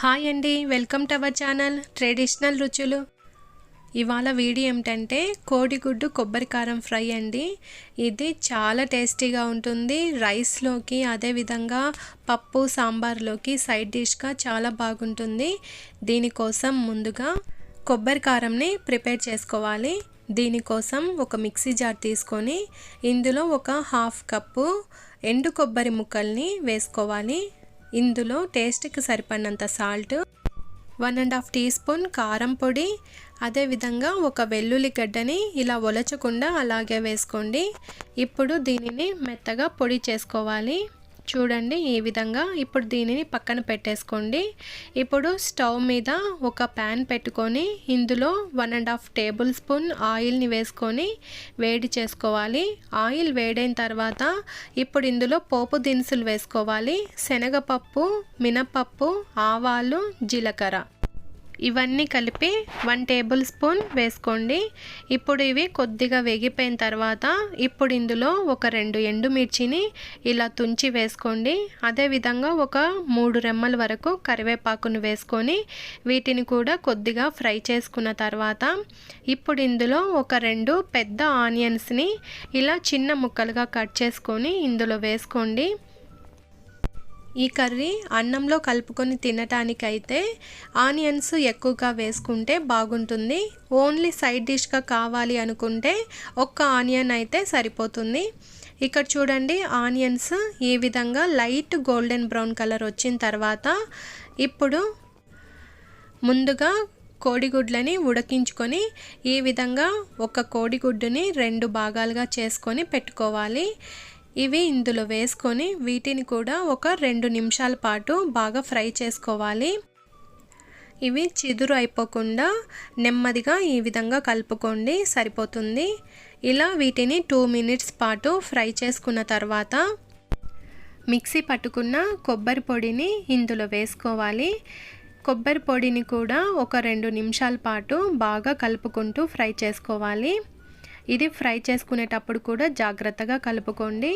Hi అండి, welcome to our channel traditional రుచులు. ఇవాళ వీడియో ఏమిటంటే కోడిగుడ్డు కొబ్బరి కారం ఫ్రై అండి. ఇది చాలా టేస్టీగా ఉంటుంది. రైస్లోకి అదేవిధంగా పప్పు సాంబార్లోకి సైడ్ డిష్గా చాలా బాగుంటుంది. దీనికోసం ముందుగా కొబ్బరి కారంని ప్రిపేర్ చేసుకోవాలి. దీనికోసం ఒక మిక్సీ జార్ తీసుకొని ఇందులో ఒక హాఫ్ కప్పు ఎండు కొబ్బరి ముక్కల్ని వేసుకోవాలి. ఇందులో టేస్ట్కి సరిపడినంత సాల్ట్, 1.5 టీ స్పూన్ కారం పొడి, అదేవిధంగా ఒక వెల్లుల్లి గడ్డని ఇలా ఒలచకుండా అలాగే వేసుకోండి. ఇప్పుడు దీనిని మెత్తగా పొడి చేసుకోవాలి. చూడండి ఈ విధంగా. ఇప్పుడు దీనిని పక్కన పెట్టేసుకోండి. ఇప్పుడు స్టవ్ మీద ఒక ప్యాన్ పెట్టుకొని ఇందులో 1.5 టేబుల్ స్పూన్ ఆయిల్ని వేసుకొని వేడి చేసుకోవాలి. ఆయిల్ వేడైన తర్వాత ఇప్పుడు ఇందులో పోపు దినుసులు వేసుకోవాలి. శనగపప్పు, మినపప్పు, ఆవాలు, జీలకర్ర ఇవన్నీ కలిపి 1 టేబుల్ స్పూన్ వేసుకోండి. ఇప్పుడు ఇవి కొద్దిగా వేగిపోయిన తర్వాత ఇప్పుడు ఇందులో ఒక 2 ఎండుమిర్చిని ఇలా తుంచి వేసుకోండి. అదేవిధంగా ఒక 3 రెమ్మల వరకు కరివేపాకును వేసుకొని వీటిని కూడా కొద్దిగా ఫ్రై చేసుకున్న తర్వాత ఇప్పుడు ఇందులో ఒక 2 పెద్ద ఆనియన్స్ని ఇలా చిన్న ముక్కలుగా కట్ చేసుకొని ఇందులో వేసుకోండి. ఈ కర్రీ అన్నంలో కలుపుకొని తినటానికైతే ఆనియన్స్ ఎక్కువగా వేసుకుంటే బాగుంటుంది. ఓన్లీ సైడ్ డిష్గా కావాలి అనుకుంటే ఒక్క ఆనియన్ అయితే సరిపోతుంది. ఇక్కడ చూడండి, ఆనియన్స్ ఈ విధంగా లైట్ గోల్డెన్ బ్రౌన్ కలర్ వచ్చిన తర్వాత ఇప్పుడు ముందుగా కోడిగుడ్లని ఉడికించుకొని ఈ విధంగా ఒక కోడిగుడ్డుని 2 భాగాలుగా చేసుకొని పెట్టుకోవాలి. ఇవి ఇందులో వేసుకొని వీటిని కూడా ఒక 2 నిమిషాల పాటు బాగా ఫ్రై చేసుకోవాలి. ఇవి చిదురు అయిపోకుండా నెమ్మదిగా ఈ విధంగా కలుపుకోండి, సరిపోతుంది. ఇలా వీటిని 2 మినిట్స్ పాటు ఫ్రై చేసుకున్న తర్వాత మిక్సీ పట్టుకున్న కొబ్బరి పొడిని ఇందులో వేసుకోవాలి. కొబ్బరి పొడిని కూడా ఒక 2 నిమిషాల పాటు బాగా కలుపుకుంటూ ఫ్రై చేసుకోవాలి. ఇది ఫ్రై చేసుకునేటప్పుడు కూడా జాగ్రత్తగా కలుపుకోండి.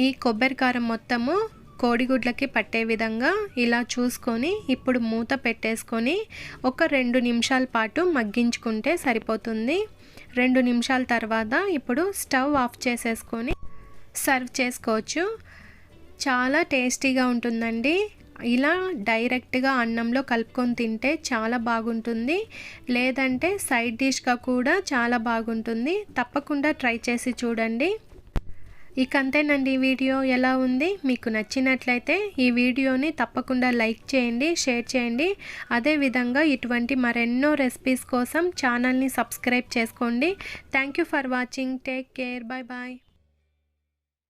ఈ కొబ్బరి కారం మొత్తము కోడిగుడ్లకి పట్టే విధంగా ఇలా చూసుకొని ఇప్పుడు మూత పెట్టేసుకొని ఒక 2 నిమిషాల పాటు మగ్గించుకుంటే సరిపోతుంది. 2 నిమిషాల తర్వాత ఇప్పుడు స్టవ్ ఆఫ్ చేసేసుకొని సర్వ్ చేసుకోవచ్చు. చాలా టేస్టీగా ఉంటుందండి. ఇలా డైరెక్ట్గా అన్నంలో కలుపుకొని తింటే చాలా బాగుంటుంది. లేదంటే సైడ్ డిష్గా కూడా చాలా బాగుంటుంది. తప్పకుండా ట్రై చేసి చూడండి. ఇక అంతేనండి. ఈ వీడియో ఎలా ఉంది? మీకు నచ్చినట్లయితే ఈ వీడియోని తప్పకుండా లైక్ చేయండి, షేర్ చేయండి. అదేవిధంగా ఇటువంటి మరెన్నో రెసిపీస్ కోసం ఛానల్ని సబ్స్క్రైబ్ చేసుకోండి. Thank you for watching. Take care. Bye bye.